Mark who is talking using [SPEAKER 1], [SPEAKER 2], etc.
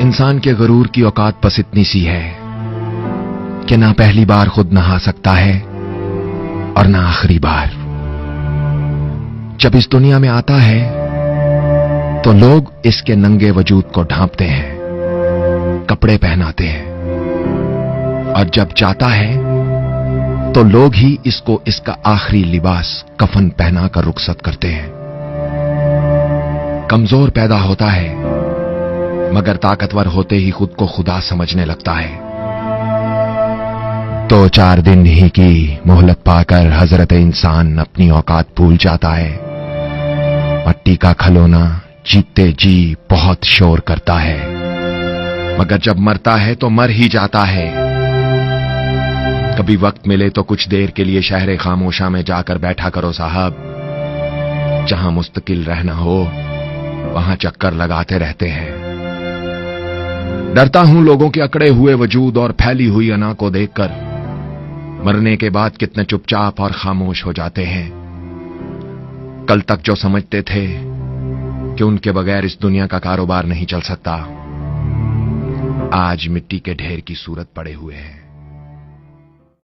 [SPEAKER 1] इंसान के गरूर की औकात बस इतनी सी है कि ना पहली बार खुद नहा सकता है और ना आखिरी बार। जब इस दुनिया में आता है तो लोग इसके नंगे वजूद को ढांपते हैं, कपड़े पहनाते हैं, और जब जाता है तो लोग ही इसको इसका आखिरी लिबास कफन पहनाकर रुखसत करते हैं। कमजोर पैदा होता है मगर ताकतवर होते ही खुद को खुदा समझने लगता है। 2-4 दिन ही की मोहलत पाकर हजरत इंसान अपनी औकात भूल जाता है। मट्टी का खिलौना जीतते जी बहुत शोर करता है, मगर जब मरता है तो मर ही जाता है। कभी वक्त मिले तो कुछ देर के लिए शहर खामोशा में जाकर बैठा करो साहब। जहां मुस्तकिल रहना हो वहां चक्कर लगाते रहते हैं। डरता हूं लोगों के अकड़े हुए वजूद और फैली हुई अना को देखकर। मरने के बाद कितने चुपचाप और खामोश हो जाते हैं। कल तक जो समझते थे कि उनके बगैर इस दुनिया का कारोबार नहीं चल सकता, आज मिट्टी के ढेर की सूरत पड़े हुए हैं।